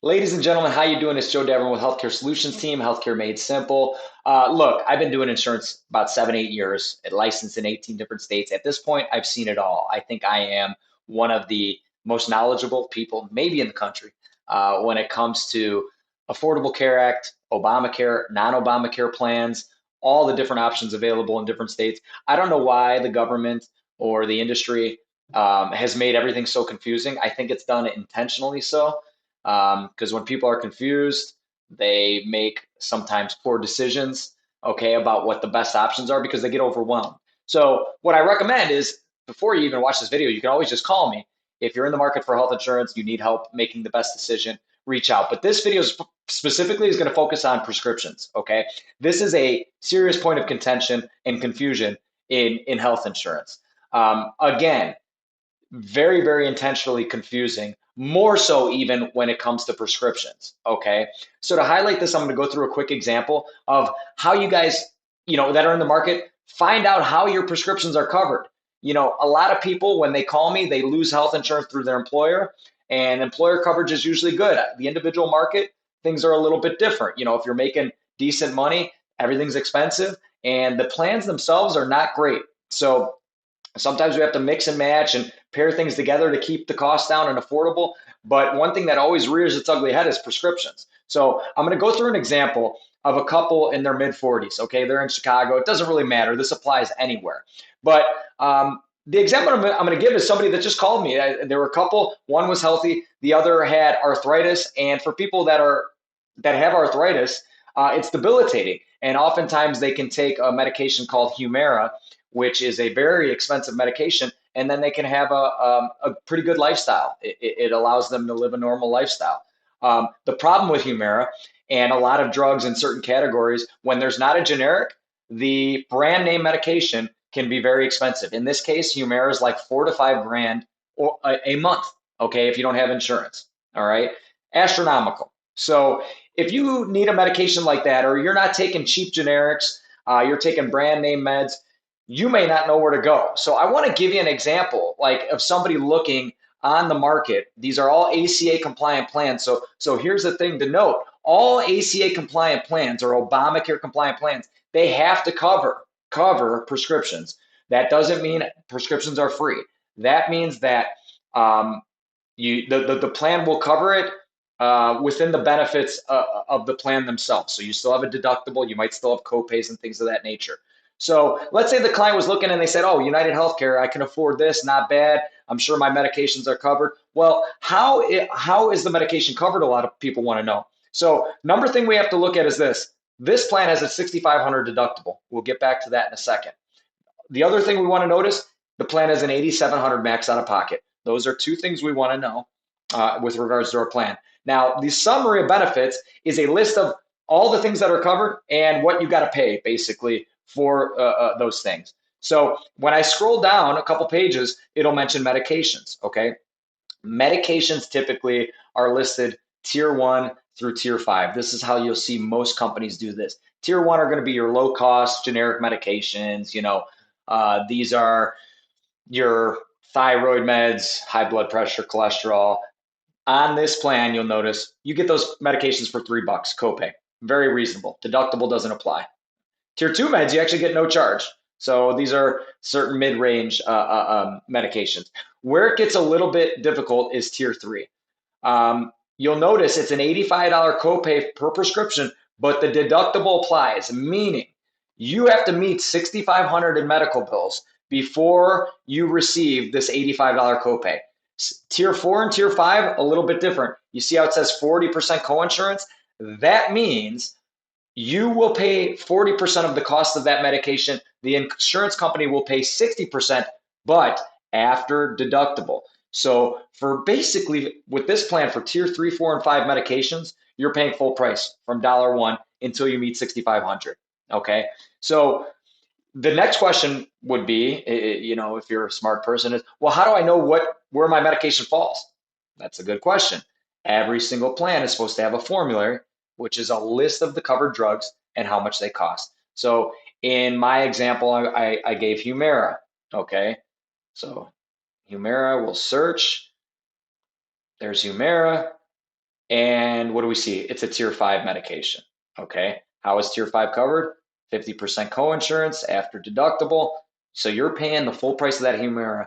Ladies and gentlemen, how you doing? It's Joe Devon with Healthcare Solutions Team, Healthcare Made Simple. Look, I've been doing insurance about 7, 8 years, licensed in 18 different states. At this point, I've seen it all. I think I am one of the most knowledgeable people, maybe in the country, when it comes to Affordable Care Act, Obamacare, non-Obamacare plans, all the different options available in different states. I don't know why the government or the industry has made everything so confusing. I think it's done intentionally so because when people are confused, they make sometimes poor decisions, okay, about what the best options are because they get overwhelmed. So what I recommend is before you even watch this video, you can always just call me. If you're in the market for health insurance, you need help making the best decision, reach out. But this video specifically is going to focus on prescriptions, okay? This is a serious point of contention and confusion in health insurance. Again, very, very intentionally confusing, more so even when it comes to prescriptions. Okay. So to highlight this, I'm going to go through a quick example of how you guys, that are in the market, find out how your prescriptions are covered. A lot of people, when they call me, they lose health insurance through their employer, and employer coverage is usually good. The individual market, things are a little bit different. If you're making decent money, everything's expensive, and the plans themselves are not great. So sometimes we have to mix and match and pair things together to keep the cost down and affordable. But one thing that always rears its ugly head is prescriptions. So I'm going to go through an example of a couple in their mid 40s. Okay, they're in Chicago. It doesn't really matter. This applies anywhere. But the example I'm going to give is somebody that just called me. There were a couple. One was healthy. The other had arthritis. And for people that have arthritis, it's debilitating. And oftentimes they can take a medication called Humira, which is a very expensive medication, and then they can have a pretty good lifestyle. It allows them to live a normal lifestyle. The problem with Humira and a lot of drugs in certain categories, when there's not a generic, the brand name medication can be very expensive. In this case, Humira is like 4 to 5 grand a month, okay, if you don't have insurance. All right, astronomical. So if you need a medication like that, or you're not taking cheap generics, you're taking brand name meds, you may not know where to go. So I want to give you an example, like of somebody looking on the market. These are all ACA compliant plans. So here's the thing to note: all ACA compliant plans or Obamacare compliant plans, they have to cover prescriptions. That doesn't mean prescriptions are free. That means that um, the plan will cover it within the benefits of the plan themselves. So you still have a deductible, you might still have copays and things of that nature. So let's say the client was looking and they said, "Oh, United Healthcare, I can afford this, not bad. I'm sure my medications are covered." Well, how is the medication covered? A lot of people want to know. So number thing we have to look at is this. This plan has a 6,500 deductible. We'll get back to that in a second. The other thing we want to notice, the plan has an 8,700 max out of pocket. Those are two things we want to know with regards to our plan. Now, the summary of benefits is a list of all the things that are covered and what you got to pay basically for those things. So when I scroll down a couple pages, it'll mention medications. Okay, medications typically are listed tier one through tier five. This is how you'll see most companies do this. Tier one are going to be your low cost generic medications. These are your thyroid meds, high blood pressure, cholesterol. On this plan, you'll notice you get those medications for $3 copay. Very reasonable. Deductible doesn't apply. Tier two meds, you actually get no charge. So these are certain mid-range medications. Where it gets a little bit difficult is tier three. You'll notice it's an $85 copay per prescription, but the deductible applies, meaning you have to meet 6,500 in medical bills before you receive this $85 copay. Tier four and tier five, a little bit different. You see how it says 40% coinsurance? That means you will pay 40% of the cost of that medication. The insurance company will pay 60%, but after deductible. So for basically with this plan for tier three, four, and five medications, you're paying full price from $1 until you meet 6,500. Okay. So the next question would be, if you're a smart person, is, well, how do I know where my medication falls? That's a good question. Every single plan is supposed to have a formulary, which is a list of the covered drugs and how much they cost. So in my example, I gave Humira. Okay, so Humira will search. There's Humira. And what do we see? It's a tier 5 medication. Okay. How is tier 5 covered? 50% coinsurance after deductible. So you're paying the full price of that Humira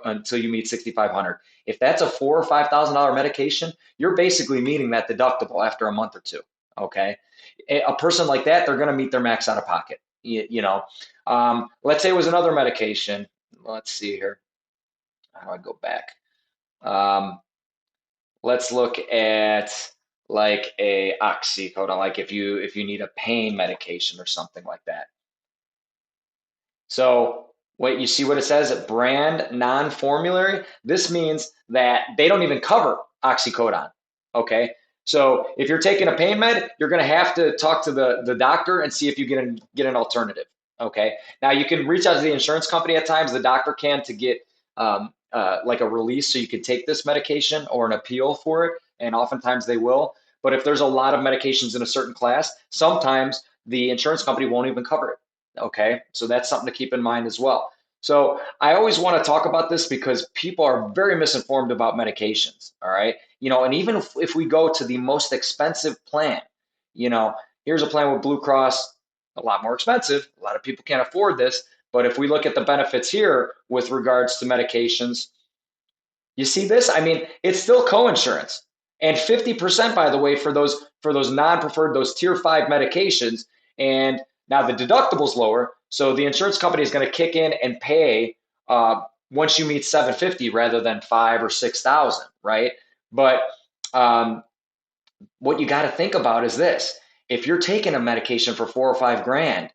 until you meet 6,500. If that's a $4,000 or $5,000 medication, you're basically meeting that deductible after a month or two. Okay. A person like that, they're going to meet their max out of pocket. Let's say it was another medication. Let's see here. How do I go back? Um, let's look at like a oxycodone, like if you need a pain medication or something like that. So what you see what it says, brand non-formulary. This means that they don't even cover oxycodone. Okay. So if you're taking a pain med, you're going to have to talk to the doctor and see if you get an alternative. Okay. Now you can reach out to the insurance company at times. The doctor can to get like a release so you can take this medication or an appeal for it, and oftentimes they will. But if there's a lot of medications in a certain class, sometimes the insurance company won't even cover it. Okay, so that's something to keep in mind as well. So I always want to talk about this because people are very misinformed about medications. All right, and even if we go to the most expensive plan, you know, here's a plan with Blue Cross, a lot more expensive. A lot of people can't afford this. But if we look at the benefits here with regards to medications, you see this? I mean, it's still coinsurance. And 50%, by the way, for those non-preferred, those tier 5 medications. And now the deductible's lower, so the insurance company is going to kick in and pay once you meet 750 rather than 5 or 6,000, right? But um, what you got to think about is this: if you're taking a medication for 4 or 5 grand,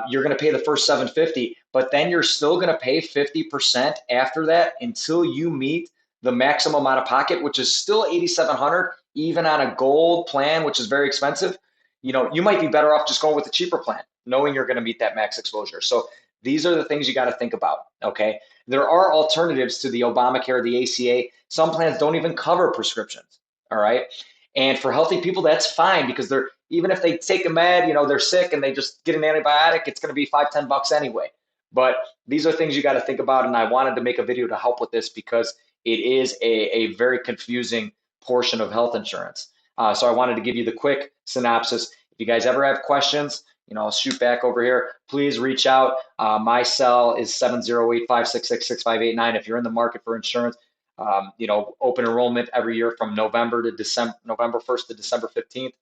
you're going to pay the first 750, but then you're still going to pay 50% after that until you meet the maximum out of pocket, which is still 8,700, even on a gold plan, which is very expensive. You might be better off just going with the cheaper plan, knowing you're going to meet that max exposure. So these are the things you got to think about. Okay. There are alternatives to the Obamacare, the ACA. Some plans don't even cover prescriptions. All right. And for healthy people, that's fine because they're even if they take a med, they're sick and they just get an antibiotic, it's going to be $5-10 anyway. But these are things you got to think about. And I wanted to make a video to help with this because it is a very confusing portion of health insurance. So I wanted to give you the quick synopsis. If you guys ever have questions, I'll shoot back over here. Please reach out. My cell is 708-566-6589. If you're in the market for insurance, open enrollment every year from November 1st to December 15th.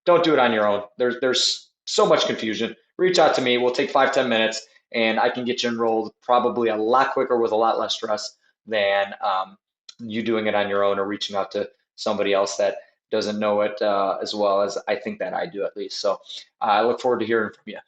Don't do it on your own. There's so much confusion. Reach out to me. We'll take 5-10 minutes, and I can get you enrolled probably a lot quicker with a lot less stress than you doing it on your own or reaching out to somebody else that doesn't know it as well as I think that I do at least. So I look forward to hearing from you.